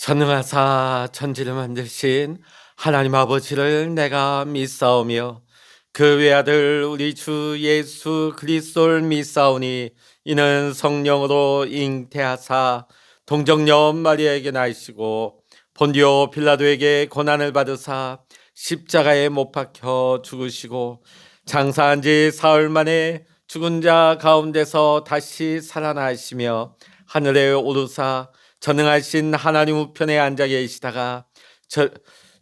전능하사 천지를 만드신 하나님 아버지를 내가 믿사오며 그 외아들 우리 주 예수 그리스도를 믿사오니 이는 성령으로 잉태하사 동정녀 마리아에게 나시고 본디오 빌라도에게 고난을 받으사 십자가에 못 박혀 죽으시고 장사한 지 사흘 만에 죽은 자 가운데서 다시 살아나시며 하늘에 오르사 전능하신 하나님 우편에 앉아 계시다가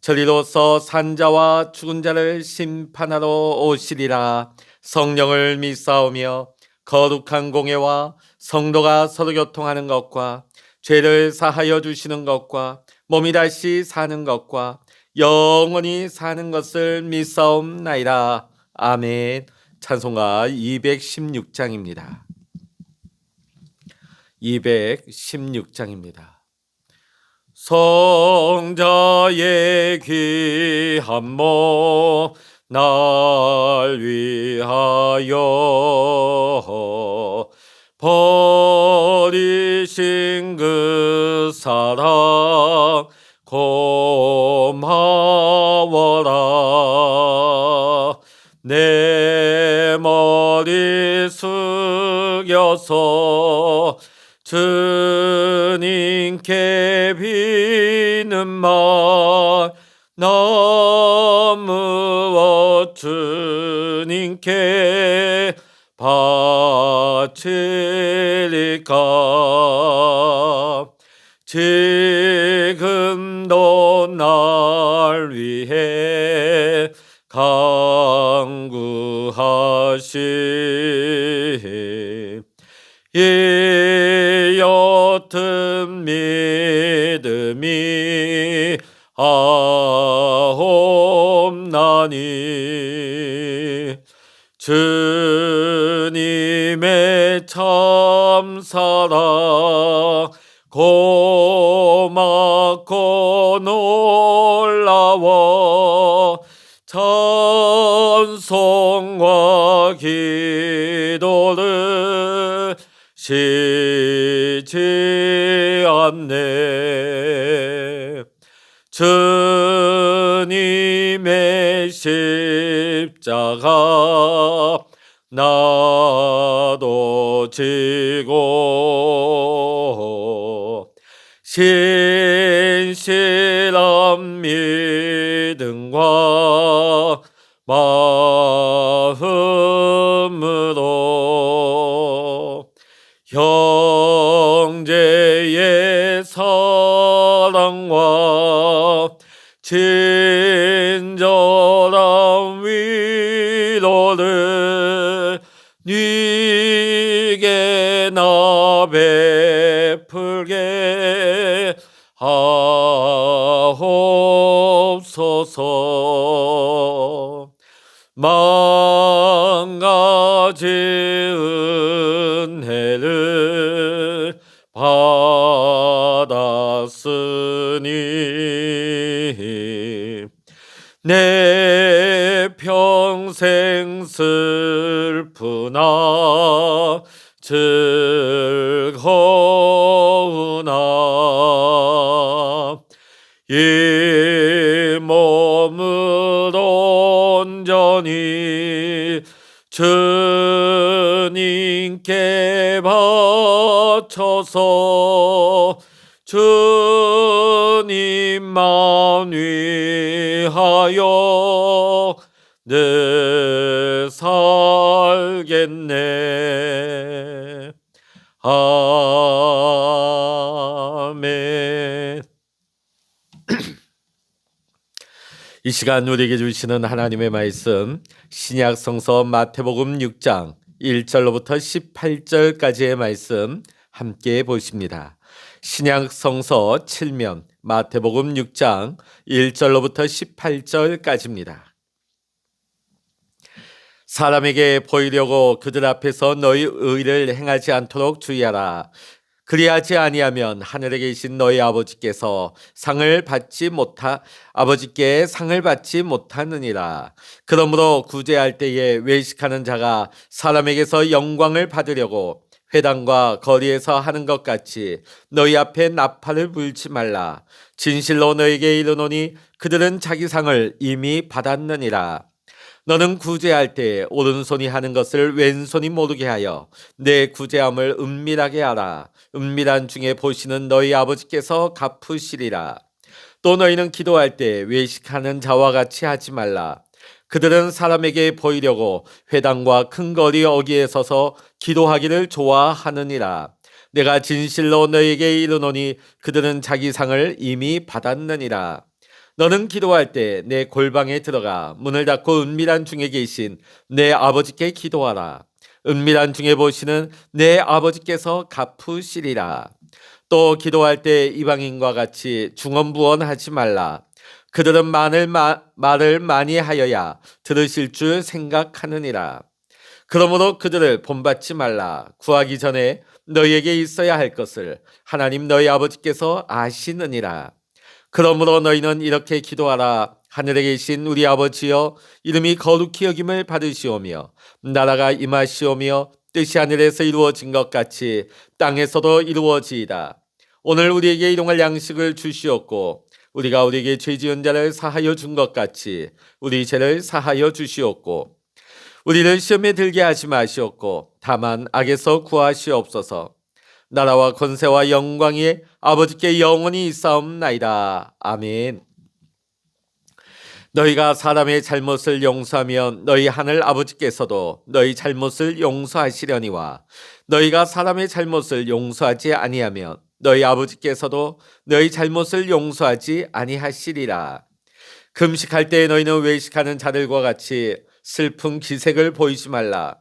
저리로서 산자와 죽은 자를 심판하러 오시리라. 성령을 믿사오며 거룩한 공예와 성도가 서로 교통하는 것과 죄를 사하여 주시는 것과 몸이 다시 사는 것과 영원히 사는 것을 믿사옵나이다. 아멘. 찬송가 216장입니다. 216장입니다. 성자의 귀한 몸 날 위하여 버리신 그 사랑 고마워라. 내 머리 숙여서 주님께 비는 말 너무 주님께 바칠까. 지금도 날 위해 간구하시 이 옅은 믿음이 아옵나니 주님의 참사랑 고맙고 놀라워 찬송과 기도를 쉬지 않네. 주님의 십자가 나도 지고 신실한 믿음과 마음으로 형제의 사랑과 친절한 위로를 네게 나 베풀게 하옵소서. 만 가지 은혜를 받았으니 내 평생 슬프나 즐거우나 이 몸을 온전히 주님께 바쳐서 주님만 위하여 늘 살겠네. 아멘. 이 시간 우리에게 주시는 하나님의 말씀 신약 성서 마태복음 6장 1절로부터 18절까지의 말씀 함께 보십니다. 신약 성서 7면 마태복음 6장 1절로부터 18절까지입니다. 사람에게 보이려고 그들 앞에서 너희 의를 행하지 않도록 주의하라. 그리하지 아니하면 하늘에 계신 너희 아버지께 상을 받지 못하느니라. 그러므로 구제할 때에 외식하는 자가 사람에게서 영광을 받으려고 회당과 거리에서 하는 것 같이 너희 앞에 나팔을 불지 말라. 진실로 너에게 이르노니 그들은 자기 상을 이미 받았느니라. 너는 구제할 때 오른손이 하는 것을 왼손이 모르게 하여 내 구제함을 은밀하게 하라. 은밀한 중에 보시는 너희 아버지께서 갚으시리라. 또 너희는 기도할 때 외식하는 자와 같이 하지 말라. 그들은 사람에게 보이려고 회당과 큰 거리 어귀에 서서 기도하기를 좋아하느니라. 내가 진실로 너희에게 이르노니 그들은 자기 상을 이미 받았느니라. 너는 기도할 때 내 골방에 들어가 문을 닫고 은밀한 중에 계신 내 아버지께 기도하라. 은밀한 중에 보시는 내 아버지께서 갚으시리라. 또 기도할 때 이방인과 같이 중언부언하지 말라. 그들은 말을 많이 하여야 들으실 줄 생각하느니라. 그러므로 그들을 본받지 말라. 구하기 전에 너희에게 있어야 할 것을 하나님 너희 아버지께서 아시느니라. 그러므로 너희는 이렇게 기도하라. 하늘에 계신 우리 아버지여, 이름이 거룩히 여김을 받으시오며 나라가 임하시오며 뜻이 하늘에서 이루어진 것 같이 땅에서도 이루어지이다. 오늘 우리에게 일용할 양식을 주시옵고 우리가 우리에게 죄 지은 자를 사하여 준 것 같이 우리 죄를 사하여 주시옵고 우리를 시험에 들게 하지 마시옵고 다만 악에서 구하시옵소서. 나라와 권세와 영광이 아버지께 영원히 있사옵나이다. 아멘. 너희가 사람의 잘못을 용서하면 너희 하늘 아버지께서도 너희 잘못을 용서하시려니와 너희가 사람의 잘못을 용서하지 아니하면 너희 아버지께서도 너희 잘못을 용서하지 아니하시리라. 금식할 때 너희는 외식하는 자들과 같이 슬픈 기색을 보이지 말라.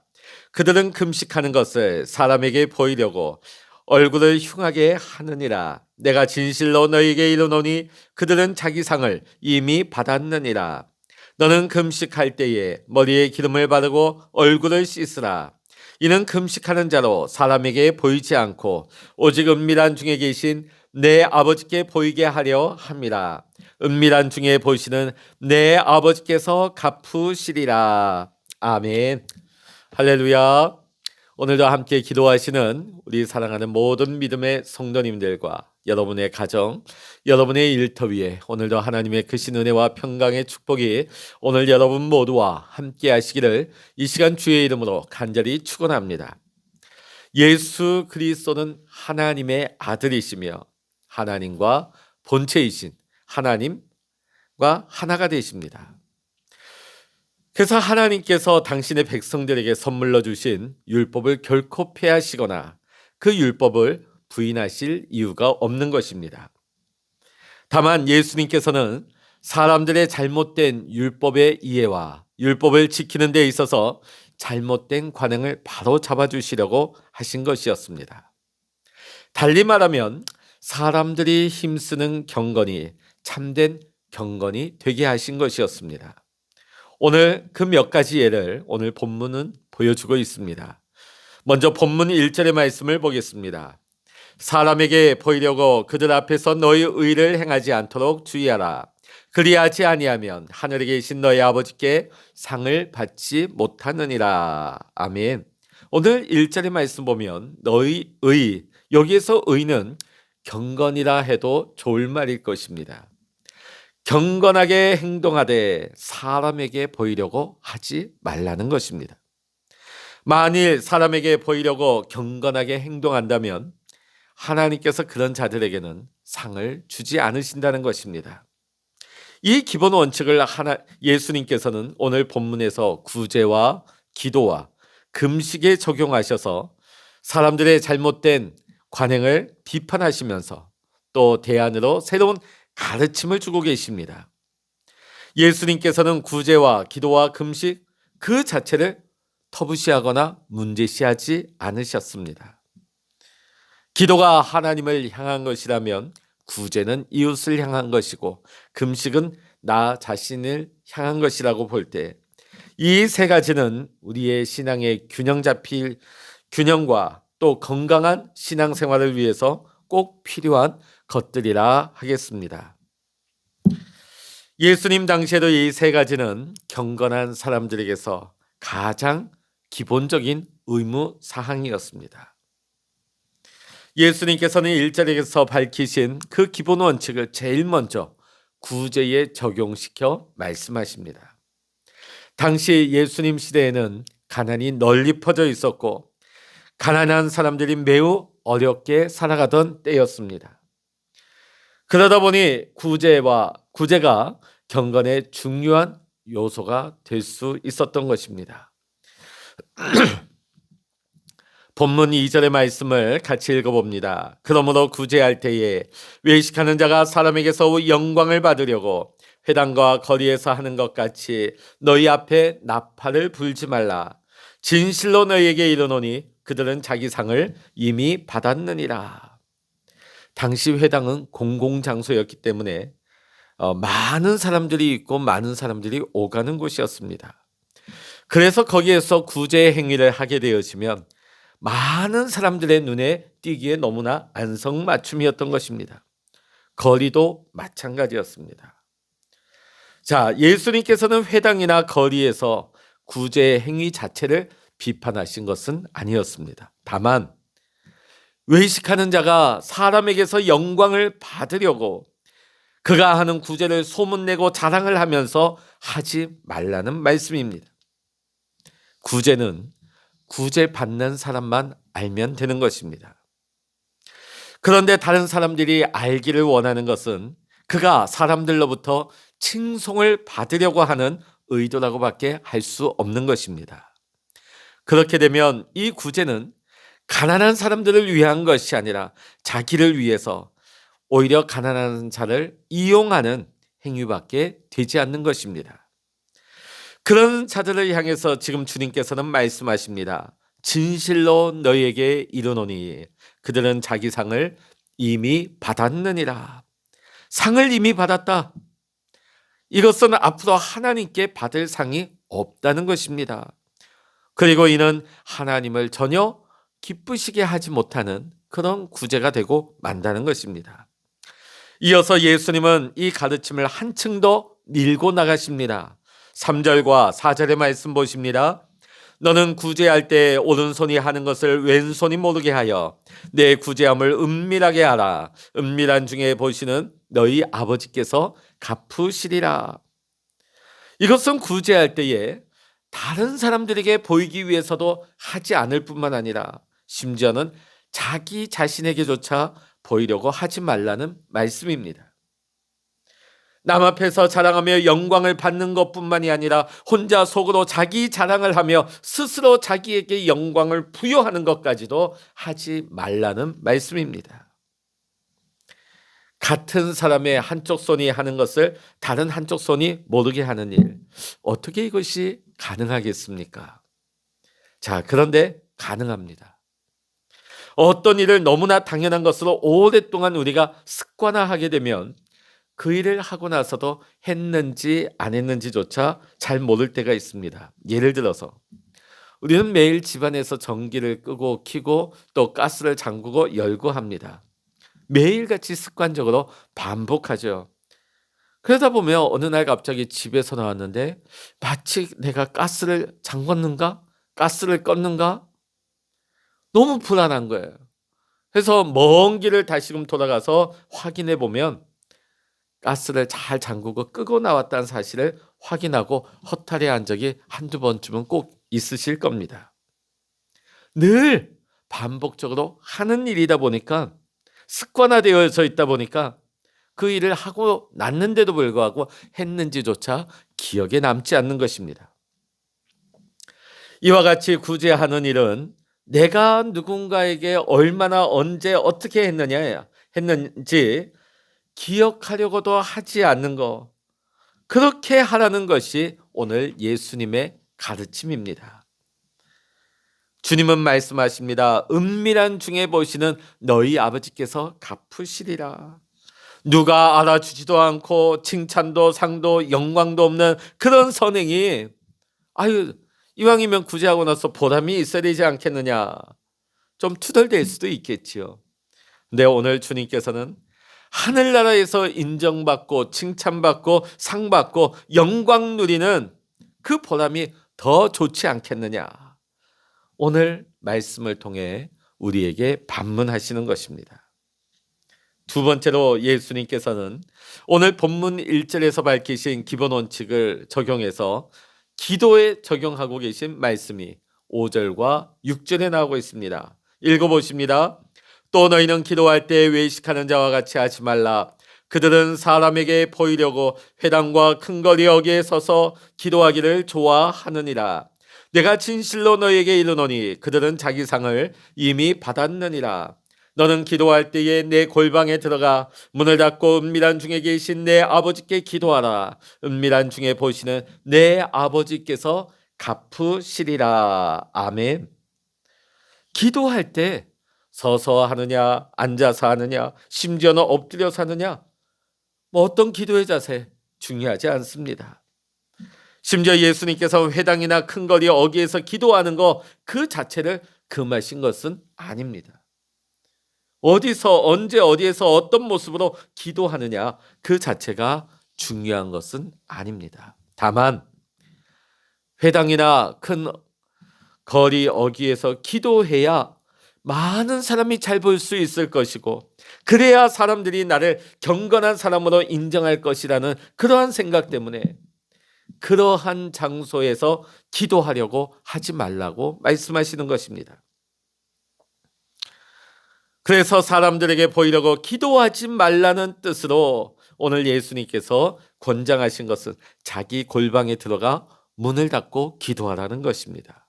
그들은 금식하는 것을 사람에게 보이려고 얼굴을 흉하게 하느니라. 내가 진실로 너희에게 이르노니 그들은 자기 상을 이미 받았느니라. 너는 금식할 때에 머리에 기름을 바르고 얼굴을 씻으라. 이는 금식하는 자로 사람에게 보이지 않고 오직 은밀한 중에 계신 내 아버지께 보이게 하려 함이라. 은밀한 중에 보시는 내 아버지께서 갚으시리라. 아멘. 할렐루야. 오늘도 함께 기도하시는 우리 사랑하는 모든 믿음의 성도님들과 여러분의 가정, 여러분의 일터 위에 오늘도 하나님의 크신 은혜와 평강의 축복이 오늘 여러분 모두와 함께 하시기를 이 시간 주의 이름으로 간절히 축원합니다. 예수 그리스도는 하나님의 아들이시며 하나님과 본체이신 하나님과 하나가 되십니다. 그래서 하나님께서 당신의 백성들에게 선물로 주신 율법을 결코 폐하시거나 그 율법을 부인하실 이유가 없는 것입니다. 다만 예수님께서는 사람들의 잘못된 율법의 이해와 율법을 지키는 데 있어서 잘못된 관행을 바로 잡아주시려고 하신 것이었습니다. 달리 말하면 사람들이 힘쓰는 경건이 참된 경건이 되게 하신 것이었습니다. 오늘 그 몇 가지 예를 오늘 본문은 보여주고 있습니다. 먼저 본문 1절의 말씀을 보겠습니다. 사람에게 보이려고 그들 앞에서 너희 의를 행하지 않도록 주의하라. 그리하지 아니하면 하늘에 계신 너희 아버지께 상을 받지 못하느니라. 아멘. 오늘 1절의 말씀 보면 너희 의, 여기에서 의는 경건이라 해도 좋을 말일 것입니다. 경건하게 행동하되 사람에게 보이려고 하지 말라는 것입니다. 만일 사람에게 보이려고 경건하게 행동한다면 하나님께서 그런 자들에게는 상을 주지 않으신다는 것입니다. 이 기본 원칙을 예수님께서는 오늘 본문에서 구제와 기도와 금식에 적용하셔서 사람들의 잘못된 관행을 비판하시면서 또 대안으로 새로운 가르침을 주고 계십니다. 예수님께서는 구제와 기도와 금식 그 자체를 터부시하거나 문제시하지 않으셨습니다. 기도가 하나님을 향한 것이라면 구제는 이웃을 향한 것이고 금식은 나 자신을 향한 것이라고 볼 때 이 세 가지는 우리의 신앙의 균형 잡힐 균형과 또 건강한 신앙생활을 위해서 꼭 필요한 것들이라 하겠습니다. 예수님 당시에도 이 세 가지는 경건한 사람들에게서 가장 기본적인 의무 사항이었습니다. 예수님께서는 1절에서 밝히신 그 기본 원칙을 제일 먼저 구제에 적용시켜 말씀하십니다. 당시 예수님 시대에는 가난이 널리 퍼져 있었고 가난한 사람들이 매우 어렵게 살아가던 때였습니다. 그러다 보니 구제가 경건의 중요한 요소가 될 수 있었던 것입니다. 본문 2절의 말씀을 같이 읽어봅니다. 그러므로 구제할 때에 외식하는 자가 사람에게서 영광을 받으려고 회당과 거리에서 하는 것 같이 너희 앞에 나팔을 불지 말라. 진실로 너희에게 이르노니 그들은 자기 상을 이미 받았느니라. 당시 회당은 공공장소였기 때문에 많은 사람들이 있고 많은 사람들이 오가는 곳이었습니다. 그래서 거기에서 구제 행위를 하게 되어지면 많은 사람들의 눈에 띄기에 너무나 안성맞춤이었던 것입니다. 거리도 마찬가지였습니다. 자, 예수님께서는 회당이나 거리에서 구제 행위 자체를 비판하신 것은 아니었습니다. 다만 외식하는 자가 사람에게서 영광을 받으려고 그가 하는 구제를 소문내고 자랑을 하면서 하지 말라는 말씀입니다. 구제는 구제받는 사람만 알면 되는 것입니다. 그런데 다른 사람들이 알기를 원하는 것은 그가 사람들로부터 칭송을 받으려고 하는 의도라고밖에 할 수 없는 것입니다. 그렇게 되면 이 구제는 가난한 사람들을 위한 것이 아니라 자기를 위해서 오히려 가난한 자를 이용하는 행위밖에 되지 않는 것입니다. 그런 자들을 향해서 지금 주님께서는 말씀하십니다. 진실로 너희에게 이르노니 그들은 자기 상을 이미 받았느니라. 상을 이미 받았다. 이것은 앞으로 하나님께 받을 상이 없다는 것입니다. 그리고 이는 하나님을 전혀 기쁘시게 하지 못하는 그런 구제가 되고 만다는 것입니다. 이어서 예수님은 이 가르침을 한층 더 밀고 나가십니다. 3절과 4절의 말씀 보십니다. 너는 구제할 때 오른손이 하는 것을 왼손이 모르게 하여 내 구제함을 은밀하게 하라. 은밀한 중에 보시는 너희 아버지께서 갚으시리라. 이것은 구제할 때에 다른 사람들에게 보이기 위해서도 하지 않을 뿐만 아니라 심지어는 자기 자신에게조차 보이려고 하지 말라는 말씀입니다. 남 앞에서 자랑하며 영광을 받는 것뿐만이 아니라 혼자 속으로 자기 자랑을 하며 스스로 자기에게 영광을 부여하는 것까지도 하지 말라는 말씀입니다. 같은 사람의 한쪽 손이 하는 것을 다른 한쪽 손이 모르게 하는 일, 어떻게 이것이 가능하겠습니까? 자, 그런데 가능합니다. 어떤 일을 너무나 당연한 것으로 오랫동안 우리가 습관화하게 되면 그 일을 하고 나서도 했는지 안 했는지조차 잘 모를 때가 있습니다. 예를 들어서 우리는 매일 집안에서 전기를 끄고 켜고 또 가스를 잠그고 열고 합니다. 매일같이 습관적으로 반복하죠. 그러다 보면 어느 날 갑자기 집에서 나왔는데 마치 내가 가스를 잠궜는가? 가스를 껐는가? 너무 불안한 거예요. 그래서 먼 길을 다시금 돌아가서 확인해 보면 가스를 잘 잠그고 끄고 나왔다는 사실을 확인하고 허탈해한 적이 한두 번쯤은 꼭 있으실 겁니다. 늘 반복적으로 하는 일이다 보니까 습관화되어져 있다 보니까 그 일을 하고 났는데도 불구하고 했는지조차 기억에 남지 않는 것입니다. 이와 같이 구제하는 일은 내가 누군가에게 얼마나 언제 어떻게 했는지 기억하려고도 하지 않는 것, 그렇게 하라는 것이 오늘 예수님의 가르침입니다. 주님은 말씀하십니다. 은밀한 중에 보시는 너희 아버지께서 갚으시리라. 누가 알아주지도 않고 칭찬도 상도 영광도 없는 그런 선행이 이왕이면 구제하고 나서 보람이 있어야 되지 않겠느냐, 좀 투덜댈 수도 있겠지요. 근데 오늘 주님께서는 하늘나라에서 인정받고 칭찬받고 상받고 영광 누리는 그 보람이 더 좋지 않겠느냐, 오늘 말씀을 통해 우리에게 반문하시는 것입니다. 두 번째로 예수님께서는 오늘 본문 1절에서 밝히신 기본 원칙을 적용해서 기도에 적용하고 계신 말씀이 5절과 6절에 나오고 있습니다. 읽어보십니다. 또 너희는 기도할 때 외식하는 자와 같이 하지 말라. 그들은 사람에게 보이려고 회당과 큰 거리 어귀에 서서 기도하기를 좋아하느니라. 내가 진실로 너희에게 이르노니 그들은 자기 상을 이미 받았느니라. 너는 기도할 때에 내 골방에 들어가 문을 닫고 은밀한 중에 계신 내 아버지께 기도하라. 은밀한 중에 보시는 내 아버지께서 갚으시리라. 아멘. 기도할 때 서서 하느냐, 앉아서 하느냐, 심지어는 엎드려서 하느냐, 어떤 기도의 자세 중요하지 않습니다. 심지어 예수님께서 회당이나 큰 거리 어귀에서 기도하는 것 그 자체를 금하신 것은 아닙니다. 어디서 언제 어디에서 어떤 모습으로 기도하느냐 그 자체가 중요한 것은 아닙니다. 다만 회당이나 큰 거리 어귀에서 기도해야 많은 사람이 잘 볼 수 있을 것이고 그래야 사람들이 나를 경건한 사람으로 인정할 것이라는 그러한 생각 때문에 그러한 장소에서 기도하려고 하지 말라고 말씀하시는 것입니다. 그래서 사람들에게 보이려고 기도하지 말라는 뜻으로 오늘 예수님께서 권장하신 것은 자기 골방에 들어가 문을 닫고 기도하라는 것입니다.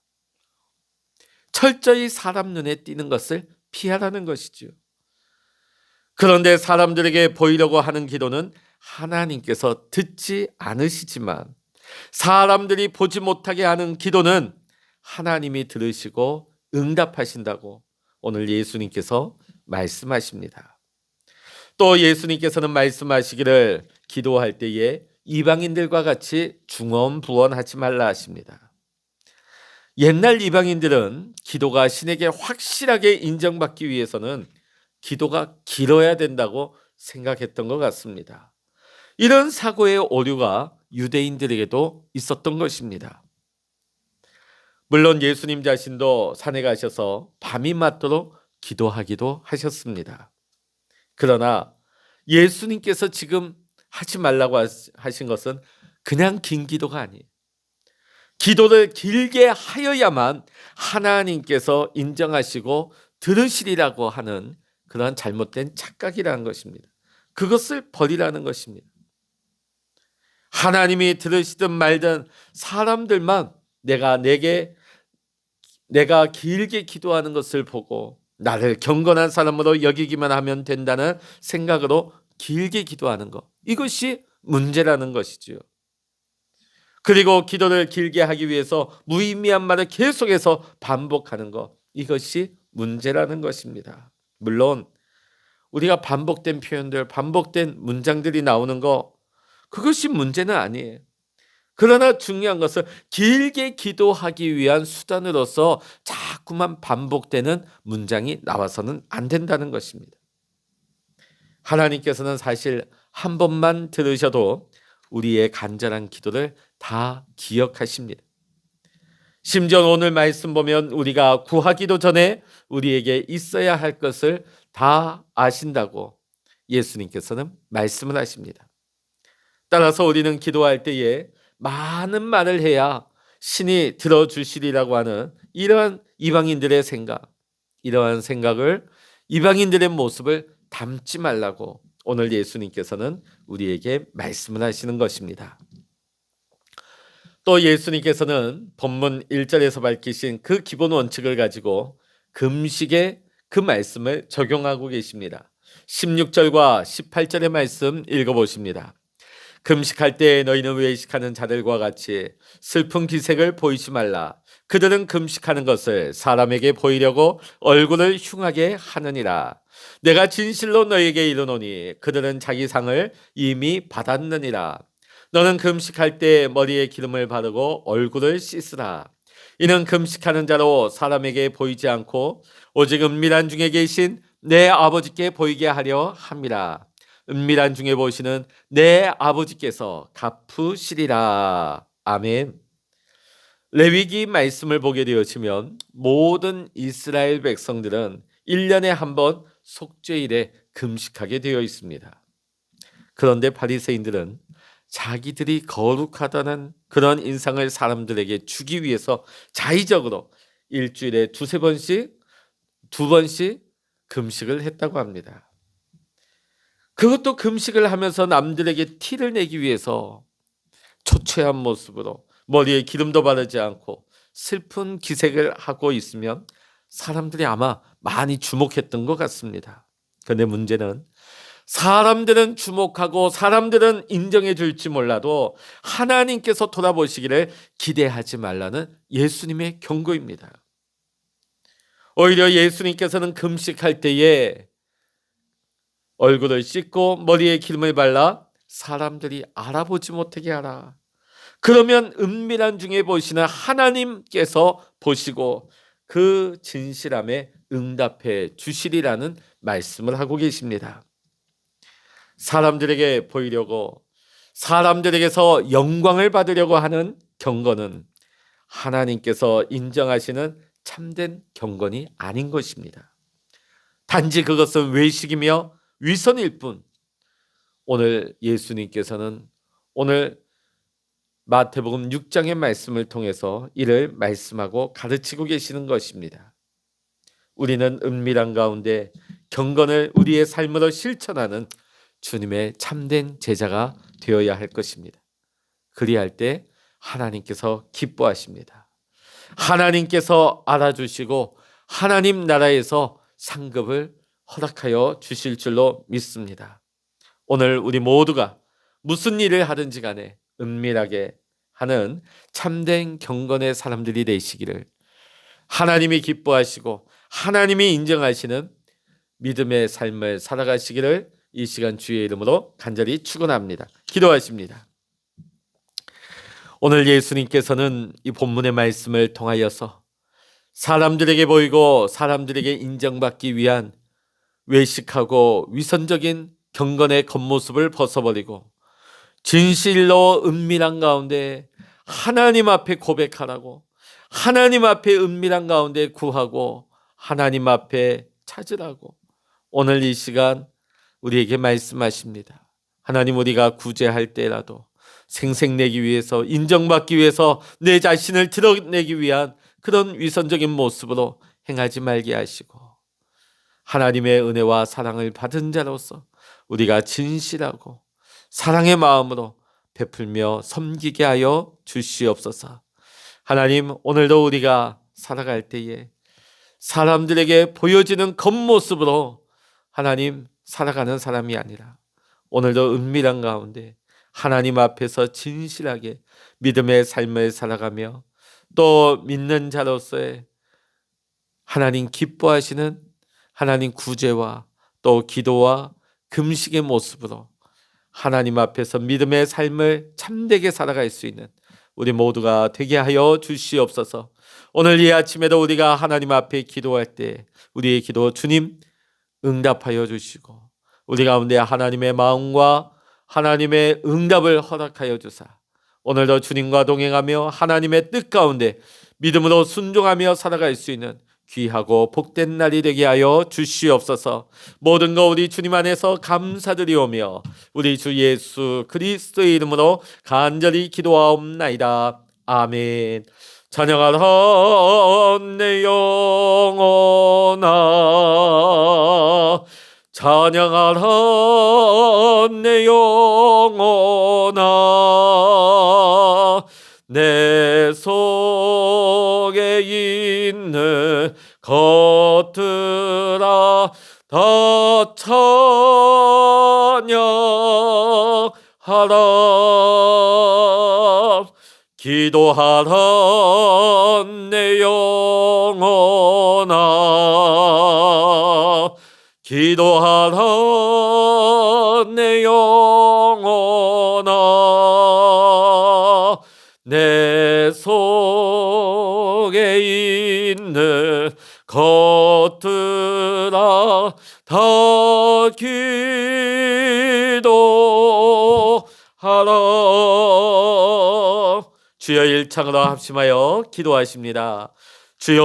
철저히 사람 눈에 띄는 것을 피하라는 것이죠. 그런데 사람들에게 보이려고 하는 기도는 하나님께서 듣지 않으시지만 사람들이 보지 못하게 하는 기도는 하나님이 들으시고 응답하신다고 오늘 예수님께서 말씀하십니다. 또 예수님께서는 말씀하시기를 기도할 때에 이방인들과 같이 중언부언하지 말라 하십니다. 옛날 이방인들은 기도가 신에게 확실하게 인정받기 위해서는 기도가 길어야 된다고 생각했던 것 같습니다. 이런 사고의 오류가 유대인들에게도 있었던 것입니다. 물론 예수님 자신도 산에 가셔서 밤이 맞도록 기도하기도 하셨습니다. 그러나 예수님께서 지금 하지 말라고 하신 것은 그냥 긴 기도가 아니에요. 기도를 길게 하여야만 하나님께서 인정하시고 들으시리라고 하는 그러한 잘못된 착각이라는 것입니다. 그것을 버리라는 것입니다. 하나님이 들으시든 말든 사람들만 내가 길게 기도하는 것을 보고 나를 경건한 사람으로 여기기만 하면 된다는 생각으로 길게 기도하는 것, 이것이 문제라는 것이지요. 그리고 기도를 길게 하기 위해서 무의미한 말을 계속해서 반복하는 것, 이것이 문제라는 것입니다. 물론 우리가 반복된 표현들, 반복된 문장들이 나오는 거, 그것이 문제는 아니에요. 그러나 중요한 것은 길게 기도하기 위한 수단으로서 자꾸만 반복되는 문장이 나와서는 안 된다는 것입니다. 하나님께서는 사실 한 번만 들으셔도 우리의 간절한 기도를 다 기억하십니다. 심지어 오늘 말씀 보면 우리가 구하기도 전에 우리에게 있어야 할 것을 다 아신다고 예수님께서는 말씀을 하십니다. 따라서 우리는 기도할 때에 많은 말을 해야 신이 들어주시리라고 하는 이러한 이방인들의 생각, 이러한 생각을, 이방인들의 모습을 담지 말라고 오늘 예수님께서는 우리에게 말씀을 하시는 것입니다. 또 예수님께서는 본문 1절에서 밝히신 그 기본 원칙을 가지고 금식에 그 말씀을 적용하고 계십니다. 16절과 18절의 말씀 읽어보십니다. 금식할 때 너희는 외식하는 자들과 같이 슬픈 기색을 보이지 말라. 그들은 금식하는 것을 사람에게 보이려고 얼굴을 흉하게 하느니라. 내가 진실로 너희에게 이르노니 그들은 자기 상을 이미 받았느니라. 너는 금식할 때 머리에 기름을 바르고 얼굴을 씻으라. 이는 금식하는 자로 사람에게 보이지 않고 오직 은밀한 중에 계신 내 아버지께 보이게 하려 함이라. 은밀한 중에 보시는 내 아버지께서 갚으시리라. 아멘. 레위기 말씀을 보게 되어지면 모든 이스라엘 백성들은 1년에 한 번 속죄일에 금식하게 되어 있습니다. 그런데 바리새인들은 자기들이 거룩하다는 그런 인상을 사람들에게 주기 위해서 자의적으로 일주일에 두세 번씩, 두 번씩 금식을 했다고 합니다. 그것도 금식을 하면서 남들에게 티를 내기 위해서 초췌한 모습으로 머리에 기름도 바르지 않고 슬픈 기색을 하고 있으면 사람들이 아마 많이 주목했던 것 같습니다. 그런데 문제는 사람들은 주목하고 사람들은 인정해 줄지 몰라도 하나님께서 돌아보시기를 기대하지 말라는 예수님의 경고입니다. 오히려 예수님께서는 금식할 때에 얼굴을 씻고 머리에 기름을 발라 사람들이 알아보지 못하게 하라. 그러면 은밀한 중에 보시는 하나님께서 보시고 그 진실함에 응답해 주시리라는 말씀을 하고 계십니다. 사람들에게 보이려고, 사람들에게서 영광을 받으려고 하는 경건은 하나님께서 인정하시는 참된 경건이 아닌 것입니다. 단지 그것은 외식이며 위선일 뿐. 오늘 예수님께서는 오늘 마태복음 6장의 말씀을 통해서 이를 말씀하고 가르치고 계시는 것입니다. 우리는 은밀한 가운데 경건을 우리의 삶으로 실천하는 주님의 참된 제자가 되어야 할 것입니다. 그리할 때 하나님께서 기뻐하십니다. 하나님께서 알아주시고 하나님 나라에서 상급을 허락하여 주실 줄로 믿습니다. 오늘 우리 모두가 무슨 일을 하든지 간에 은밀하게 하는 참된 경건의 사람들이 되시기를, 하나님이 기뻐하시고 하나님이 인정하시는 믿음의 삶을 살아가시기를 이 시간 주의 이름으로 간절히 축원합니다. 기도하십니다. 오늘 예수님께서는 이 본문의 말씀을 통하여서 사람들에게 보이고 사람들에게 인정받기 위한 외식하고 위선적인 경건의 겉모습을 벗어버리고 진실로 은밀한 가운데 하나님 앞에 고백하라고, 하나님 앞에 은밀한 가운데 구하고 하나님 앞에 찾으라고 오늘 이 시간 우리에게 말씀하십니다. 하나님, 우리가 구제할 때라도 생색내기 위해서, 인정받기 위해서 내 자신을 드러내기 위한 그런 위선적인 모습으로 행하지 말게 하시고 하나님의 은혜와 사랑을 받은 자로서 우리가 진실하고 사랑의 마음으로 베풀며 섬기게 하여 주시옵소서. 하나님, 오늘도 우리가 살아갈 때에 사람들에게 보여지는 겉모습으로 하나님 살아가는 사람이 아니라 오늘도 은밀한 가운데 하나님 앞에서 진실하게 믿음의 삶을 살아가며 또 믿는 자로서의 하나님 기뻐하시는 하나님 구제와 또 기도와 금식의 모습으로 하나님 앞에서 믿음의 삶을 참되게 살아갈 수 있는 우리 모두가 되게 하여 주시옵소서. 오늘 이 아침에도 우리가 하나님 앞에 기도할 때 우리의 기도 주님 응답하여 주시고 우리 가운데 하나님의 마음과 하나님의 응답을 허락하여 주사 오늘도 주님과 동행하며 하나님의 뜻 가운데 믿음으로 순종하며 살아갈 수 있는 귀하고 복된 날이 되게 하여 주시옵소서. 모든 거 우리 주님 안에서 감사드리오며 우리 주 예수 그리스도의 이름으로 간절히 기도하옵나이다. 아멘. 찬양하라 내 영혼아, 찬양하라 내 영혼아, 내 속에 있는 것들아 다 찬양하라. 기도하라 내 영혼아, 기도하라 내 영혼아, 내 속에 있는 것들아 다 기도하라. 주여 일창으로 합심하여 기도하십니다. 주여